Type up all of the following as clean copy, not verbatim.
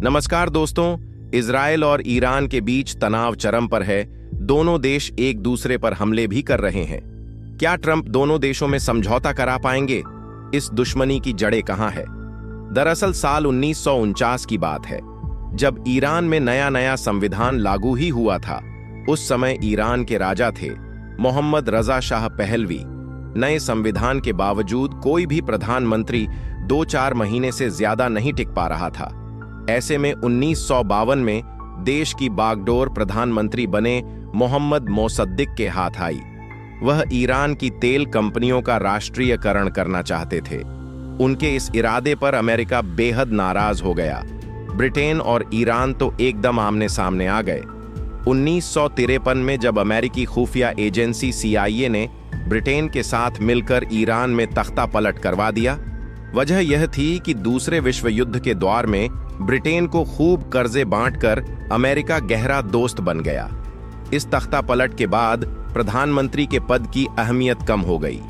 नमस्कार दोस्तों। इजराइल और ईरान के बीच तनाव चरम पर है। दोनों देश एक दूसरे पर हमले भी कर रहे हैं। क्या ट्रंप दोनों देशों में समझौता करा पाएंगे? इस दुश्मनी की जड़ें कहां है? दरअसल साल 1949 की बात है, जब ईरान में नया संविधान लागू ही हुआ था। उस समय ईरान के राजा थे मोहम्मद रजा शाह पहलवी। नए संविधान के बावजूद कोई भी प्रधानमंत्री 2-4 महीने से ज्यादा नहीं टिक पा रहा था। ऐसे में 1952 में देश की बागडोर प्रधानमंत्री बने मोहम्मद मोसद्दिक के हाथ आई। वह ईरान की तेल कंपनियों का राष्ट्रीयकरण करना चाहते थे। उनके इस इरादे पर अमेरिका बेहद नाराज हो गया। ब्रिटेन और ईरान तो एकदम आमने सामने आ गए। 1953 में जब अमेरिकी खुफिया एजेंसी CIA ने ब्रिटेन के साथ मिलकर ईरान में तख्ता पलट करवा दिया। वजह यह थी कि दूसरे विश्व युद्ध के दौर में ब्रिटेन को खूब कर्जे बांटकर अमेरिका गहरा दोस्त बन गया। इस तख्ता पलट के बाद प्रधानमंत्री के पद की अहमियत कम हो गई।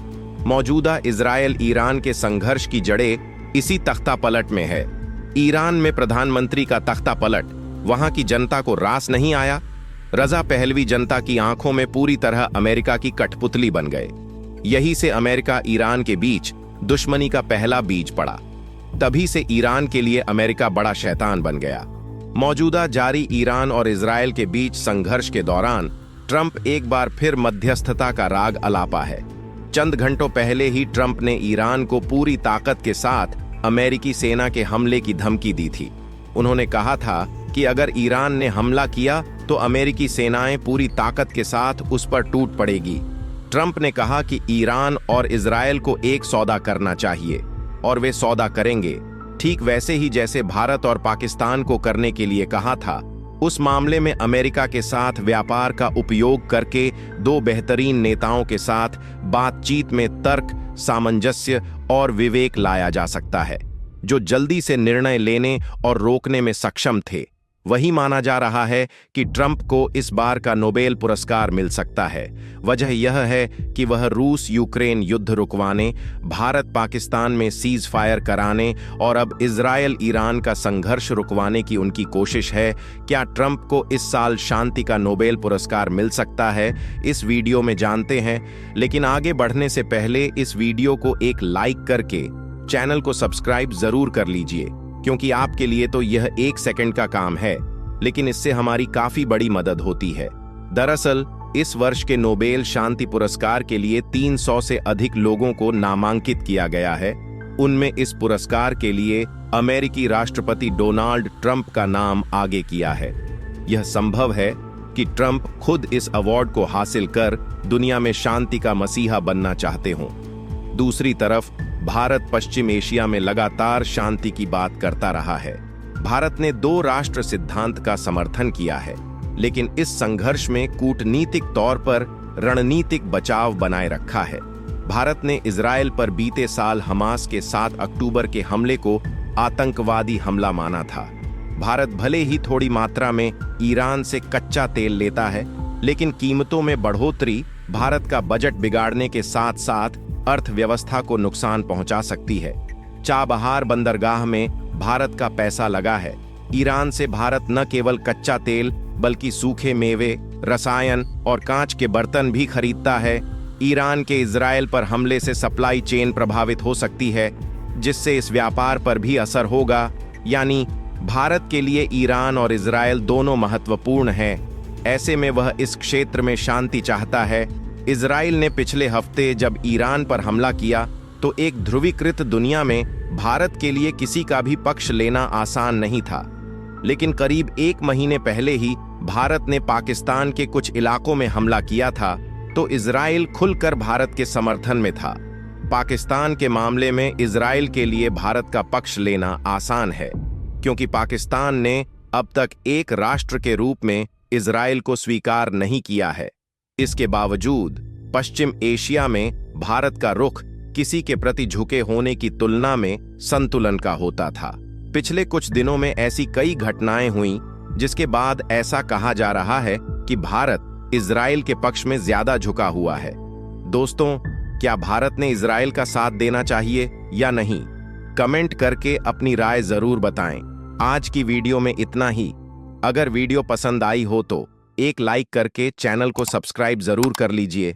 मौजूदा इजराइल ईरान के संघर्ष की जड़ें इसी तख्ता पलट में है। ईरान में प्रधानमंत्री का तख्ता पलट वहां की जनता को रास नहीं आया। रजा पहलवी जनता की आंखों में पूरी तरह अमेरिका की कठपुतली बन गए। यही से अमेरिका ईरान के बीच दुश्मनी का पहला बीज पड़ा। तभी से ईरान के लिए अमेरिका बड़ा शैतान बन गया। मौजूदा जारी ईरान और इजराइल के बीच संघर्ष के दौरान ट्रंप एक बार फिर मध्यस्थता का राग अलापा है। चंद घंटों पहले ही ट्रंप ने ईरान को पूरी ताकत के साथ अमेरिकी सेना के हमले की धमकी दी थी। उन्होंने कहा था कि अगर ईरान ने हमला किया तो अमेरिकी सेनाएं पूरी ताकत के साथ उस पर टूट पड़ेगी। ट्रंप ने कहा कि ईरान और इजराइल को एक सौदा करना चाहिए और वे सौदा करेंगे, ठीक वैसे ही जैसे भारत और पाकिस्तान को करने के लिए कहा था। उस मामले में अमेरिका के साथ व्यापार का उपयोग करके दो बेहतरीन नेताओं के साथ बातचीत में तर्क, सामंजस्य और विवेक लाया जा सकता है, जो जल्दी से निर्णय लेने और रोकने में सक्षम थे। वही माना जा रहा है कि ट्रंप को इस बार का नोबेल पुरस्कार मिल सकता है। वजह यह है कि वह रूस यूक्रेन युद्ध रुकवाने, भारत पाकिस्तान में सीज फायर कराने और अब इजराइल ईरान का संघर्ष रुकवाने की उनकी कोशिश है। क्या ट्रंप को इस साल शांति का नोबेल पुरस्कार मिल सकता है? इस वीडियो में जानते हैं। लेकिन आगे बढ़ने से पहले इस वीडियो को एक लाइक करके चैनल को सब्सक्राइब जरूर कर लीजिए, क्योंकि आपके लिए तो यह 1 सेकंड का काम है, लेकिन इससे हमारी काफी बड़ी मदद होती है। दरअसल इस वर्ष के नोबेल शांति पुरस्कार के लिए 300 से अधिक लोगों को नामांकित किया गया है। उनमें इस पुरस्कार के लिए अमेरिकी राष्ट्रपति डोनाल्ड ट्रंप का नाम आगे किया है। यह संभव है कि ट्रंप खुद इस अवार्ड को हासिल कर दुनिया में शांति का मसीहा बनना चाहते हों। दूसरी तरफ भारत पश्चिम एशिया में लगातार शांति की बात करता रहा है। भारत ने 2 राष्ट्र सिद्धांत का समर्थन किया है, लेकिन इस संघर्ष में कूटनीतिक तौर पर रणनीतिक बचाव बनाए रखा है। भारत ने इजराइल पर बीते साल हमास के 7 अक्टूबर के हमले को आतंकवादी हमला माना था। भारत भले ही थोड़ी मात्रा में ईरान से कच्चा तेल लेता है, लेकिन कीमतों में बढ़ोतरी भारत का बजट बिगाड़ने के साथ साथ अर्थव्यवस्था को नुकसान पहुंचा सकती है। चाबहार बंदरगाह में भारत का पैसा लगा है। ईरान से भारत न केवल कच्चा तेल बल्कि सूखे मेवे, रसायन और कांच के बर्तन भी खरीदता है। ईरान के इजराइल पर हमले से सप्लाई चेन प्रभावित हो सकती है, जिससे इस व्यापार पर भी असर होगा। यानी भारत के लिए ईरान और इजराइल दोनों महत्वपूर्ण हैं। ऐसे में वह इस क्षेत्र में शांति चाहता है। इजराइल ने पिछले हफ्ते जब ईरान पर हमला किया तो एक ध्रुवीकृत दुनिया में भारत के लिए किसी का भी पक्ष लेना आसान नहीं था। लेकिन करीब 1 महीने पहले ही भारत ने पाकिस्तान के कुछ इलाकों में हमला किया था, तो इजराइल खुलकर भारत के समर्थन में था। पाकिस्तान के मामले में इजराइल के लिए भारत का पक्ष लेना आसान है, क्योंकि पाकिस्तान ने अब तक एक राष्ट्र के रूप में इजराइल को स्वीकार नहीं किया है। इसके बावजूद पश्चिम एशिया में भारत का रुख किसी के प्रति झुके होने की तुलना में संतुलन का होता था। पिछले कुछ दिनों में ऐसी कई घटनाएं हुईं, जिसके बाद ऐसा कहा जा रहा है कि भारत इजराइल के पक्ष में ज्यादा झुका हुआ है। दोस्तों, क्या भारत ने इजराइल का साथ देना चाहिए या नहीं? कमेंट करके अपनी राय जरूर बताएं। आज की वीडियो में इतना ही। अगर वीडियो पसंद आई हो तो एक लाइक करके चैनल को सब्सक्राइब जरूर कर लीजिए।